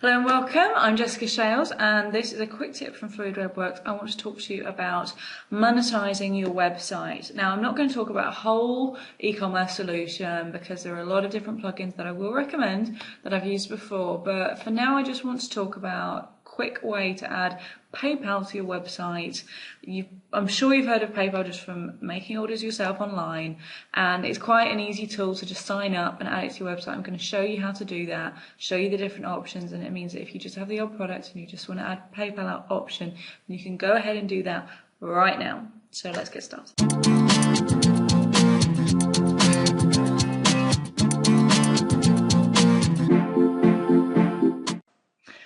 Hello and welcome, I'm Jessica Shales and this is a quick tip from FluidWebWorks. I want to talk to you about monetizing your website. Now I'm not going to talk about a whole e-commerce solution because there are a lot of different plugins that I will recommend that I've used before, but for now I just want to talk about a quick way to add PayPal to your website. I'm sure you've heard of PayPal just from making orders yourself online, and it's quite an easy tool to just sign up and add it to your website. I'm going to show you how to do that, show you the different options, and it means that if you just have the odd product and you just want to add PayPal option, you can go ahead and do that right now. So let's get started.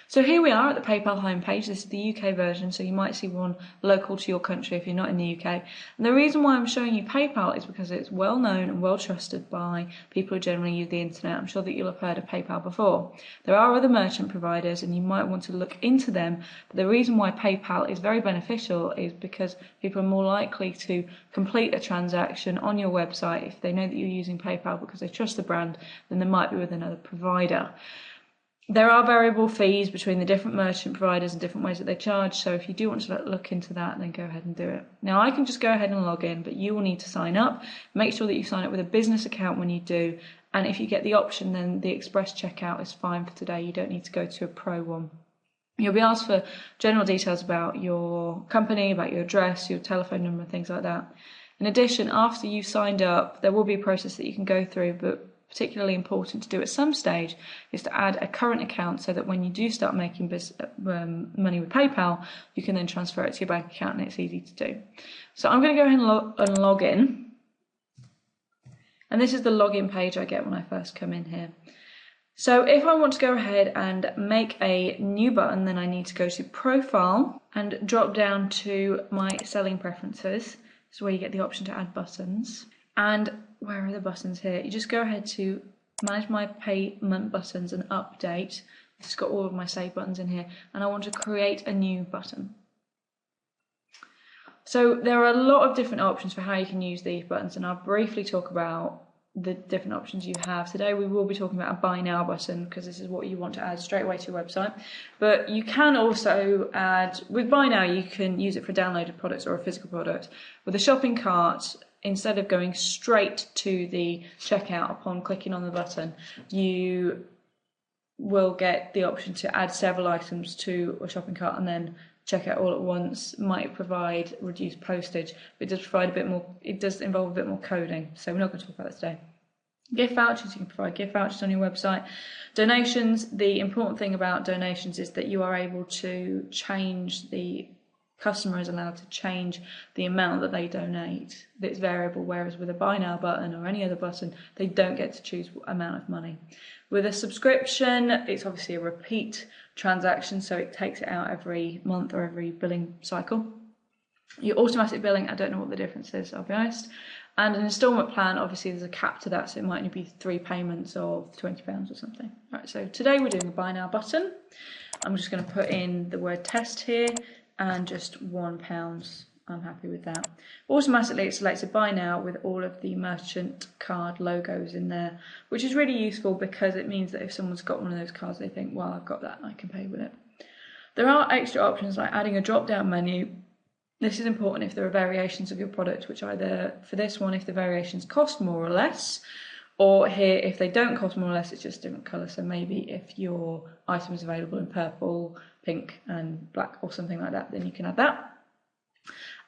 So here we are at the PayPal homepage. This is the UK version, so you might see one local to your country if you're not in the UK. And the reason why I'm showing you PayPal is because it's well known and well trusted by people who generally use the internet. I'm sure that you'll have heard of PayPal before. There are other merchant providers and you might want to look into them, but the reason why PayPal is very beneficial is because people are more likely to complete a transaction on your website if they know that you're using PayPal because they trust the brand than they might be with another provider. There are variable fees between the different merchant providers and different ways that they charge, so if you do want to look into that, then go ahead and do it. Now I can just go ahead and log in, but you will need to sign up. Make sure that you sign up with a business account when you do, and if you get the option, then the express checkout is fine for today. You don't need to go to a pro one. You'll be asked for general details about your company, about your address, your telephone number, things like that. In addition, after you've signed up, there will be a process that you can go through, but particularly important to do at some stage is to add a current account so that when you do start making money with PayPal, you can then transfer it to your bank account and it's easy to do. So I'm going to go ahead and log in. And this is the login page I get when I first come in here. So if I want to go ahead and make a new button, then I need to go to Profile and drop down to my selling preferences. This is where you get the option to add buttons. And where are the buttons here? You just go ahead to manage my payment buttons and update. It's got all of my save buttons in here, and I want to create a new button. So there are a lot of different options for how you can use these buttons, and I'll briefly talk about the different options you have. Today we will be talking about a buy now button because this is what you want to add straight away to your website. But you can also add, with buy now you can use it for downloaded products or a physical product. With a shopping cart, instead of going straight to the checkout upon clicking on the button, you will get the option to add several items to a shopping cart and then check out all at once. Might provide reduced postage, but it does provide a bit more, it does involve a bit more coding, so we're not going to talk about that today. Gift vouchers, you can provide gift vouchers on your website. Donations, the important thing about donations is that you are able to change the customer is allowed to change the amount that they donate. It's variable, whereas with a buy now button or any other button, they don't get to choose amount of money. With a subscription, it's obviously a repeat transaction, so it takes it out every month or every billing cycle. Your automatic billing, I don't know what the difference is, I'll be honest. And an instalment plan, obviously there's a cap to that, so it might only be 3 payments of £20 or something. Right, so today we're doing the buy now button. I'm just going to put in the word test here, and just £1. I'm happy with that. Automatically it selects a buy now with all of the merchant card logos in there, which is really useful because it means that if someone's got one of those cards, they think, well, I've got that, I can pay with it. There are extra options like adding a drop-down menu. This is important if there are variations of your product, which either, for this one, if the variations cost more or less, or here, if they don't cost more or less, it's just a different colour. So maybe if your item is available in purple, pink and black or something like that, then you can add that.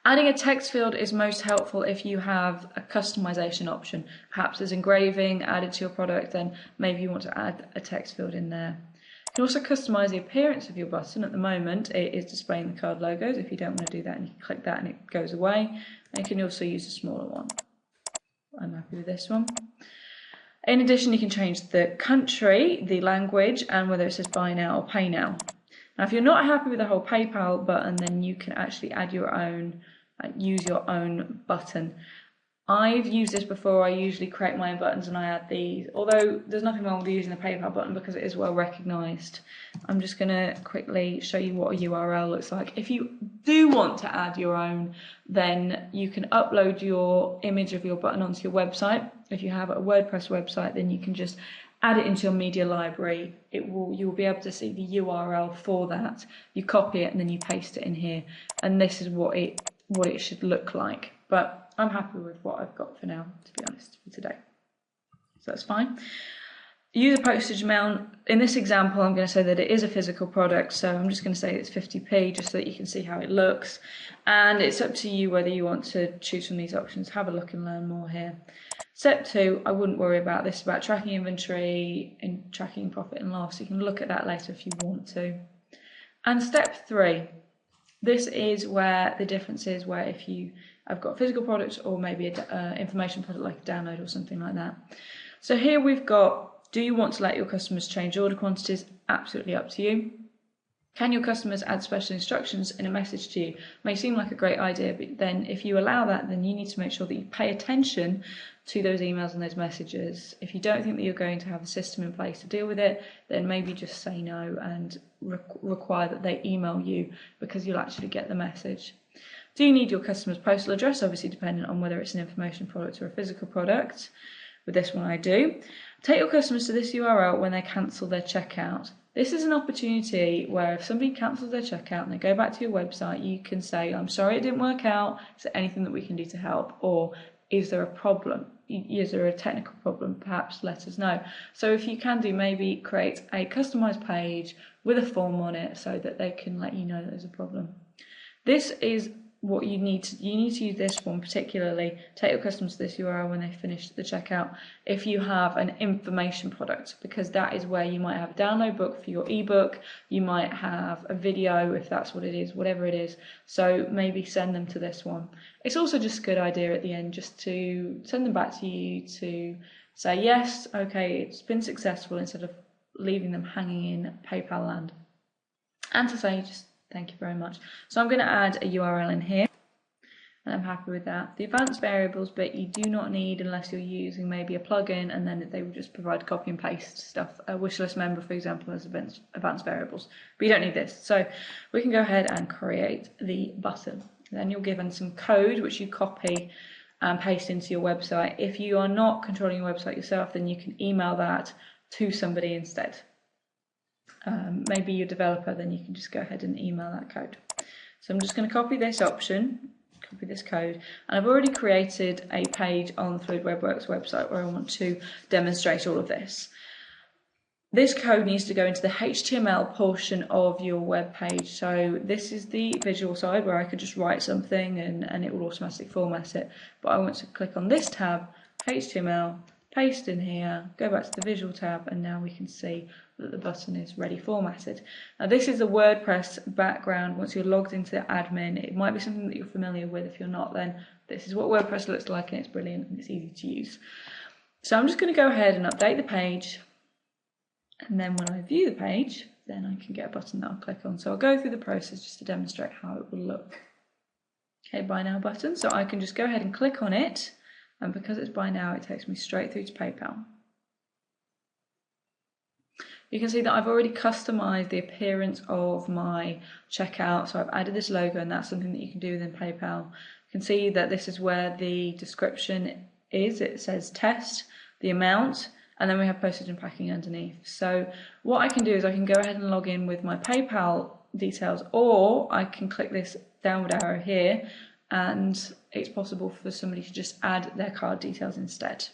Adding a text field is most helpful if you have a customization option. Perhaps there's engraving added to your product, then maybe you want to add a text field in there. You can also customize the appearance of your button. At the moment, it is displaying the card logos. If you don't want to do that, you can click that and it goes away. And you can also use a smaller one. I'm happy with this one. In addition, you can change the country, the language, and whether it says buy now or pay now. Now, if you're not happy with the whole PayPal button, then you can actually add your own, use your own button. I've used this before. I usually create my own buttons and I add these, although there's nothing wrong with using the PayPal button because it is well recognised. I'm just going to quickly show you what a URL looks like. If you do want to add your own, then you can upload your image of your button onto your website. If you have a WordPress website, then you can just add it into your media library, you'll be able to see the URL for that. You copy it and then you paste it in here, and this is what it should look like. But I'm happy with what I've got for now, to be honest, for today. So that's fine. User postage amount, in this example I'm going to say that it is a physical product, so I'm just going to say it's 50p just so that you can see how it looks, and it's up to you whether you want to choose from these options. Have a look and learn more here. Step 2, I wouldn't worry about this, about tracking inventory and tracking profit and loss. You can look at that later if you want to. And step 3, this is where the difference is, where if you have got physical products or maybe an information product like a download or something like that. So here we've got, do you want to let your customers change order quantities? Absolutely up to you. Can your customers add special instructions in a message to you? May seem like a great idea, but then if you allow that, then you need to make sure that you pay attention to those emails and those messages. If you don't think that you're going to have a system in place to deal with it, then maybe just say no and require that they email you, because you'll actually get the message. Do you need your customer's postal address? Obviously dependent on whether it's an information product or a physical product. With this one I do. Take your customers to this URL when they cancel their checkout. This is an opportunity where if somebody cancels their checkout and they go back to your website, you can say, I'm sorry it didn't work out, is there anything that we can do to help? Or is there a problem? Is there a technical problem? Perhaps let us know. So if you can do, maybe create a customized page with a form on it so that they can let you know that there's a problem. This is what you need to use this one particularly. Take your customers to this URL when they finish the checkout if you have an information product, because that is where you might have a download book for your ebook, you might have a video if that's what it is, whatever it is. So maybe send them to this one. It's also just a good idea at the end just to send them back to you to say yes, okay, it's been successful, instead of leaving them hanging in PayPal land, and to say just thank you very much. So I'm going to add a URL in here, and I'm happy with that. The advanced variables bit you do not need unless you're using maybe a plugin, and then they will just provide copy and paste stuff. A wishlist member, for example, has advanced variables, but you don't need this. So we can go ahead and create the button. Then you're given some code which you copy and paste into your website. If you are not controlling your website yourself, then you can email that to somebody instead. Maybe your developer, then you can just go ahead and email that code. So I'm just going to copy this option, copy this code, and I've already created a page on the Fluid WebWorks website where I want to demonstrate all of this. This code needs to go into the HTML portion of your web page. So this is the visual side where I could just write something and it will automatically format it. But I want to click on this tab, HTML, paste in here, go back to the visual tab, and now we can see that the button is ready formatted. Now this is a WordPress background. Once you're logged into the admin, it might be something that you're familiar with. If you're not, then this is what WordPress looks like, and it's brilliant and it's easy to use. So I'm just going to go ahead and update the page, and then when I view the page, then I can get a button that I'll click on. So I'll go through the process just to demonstrate how it will look. Okay, Buy Now button. So I can just go ahead and click on it, and because it's Buy Now, it takes me straight through to PayPal. You can see that I've already customized the appearance of my checkout. So I've added this logo, and that's something that you can do within PayPal. You can see that this is where the description is. It says test, the amount, and then we have postage and packing underneath. So what I can do is I can go ahead and log in with my PayPal details, or I can click this downward arrow here, and it's possible for somebody to just add their card details instead.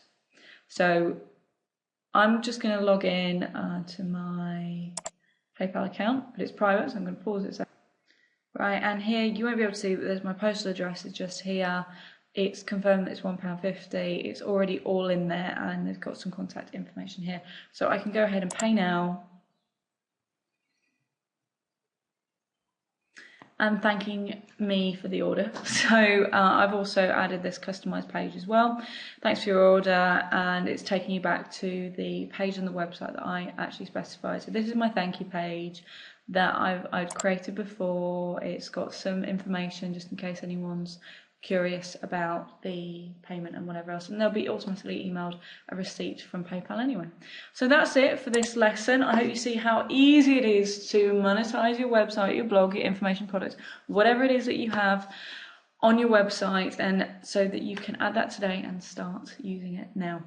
So I'm just going to log in to my PayPal account, but it's private, so I'm going to pause it. Right, and here you won't be able to see that there's my postal address is just here. It's confirmed that it's £1.50. It's already all in there, and they've got some contact information here. So I can go ahead and pay now. And thanking me for the order. So I've also added this customized page as well. Thanks for your order, and it's taking you back to the page on the website that I actually specified. So this is my thank you page that I've created before. It's got some information just in case anyone's curious about the payment and whatever else, and they'll be automatically emailed a receipt from PayPal anyway. So that's it for this lesson. I hope you see how easy it is to monetize your website, your blog, your information product, whatever it is that you have on your website, and so that you can add that today and start using it now.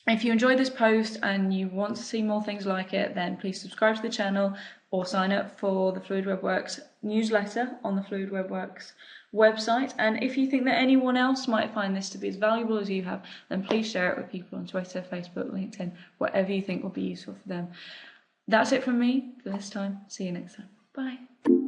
If you enjoyed this post and you want to see more things like it, then please subscribe to the channel or sign up for the Fluid Web Works newsletter on the Fluid Web Works website. And if you think that anyone else might find this to be as valuable as you have, then please share it with people on Twitter, Facebook, LinkedIn, whatever you think will be useful for them. That's it from me for this time. See you next time. Bye.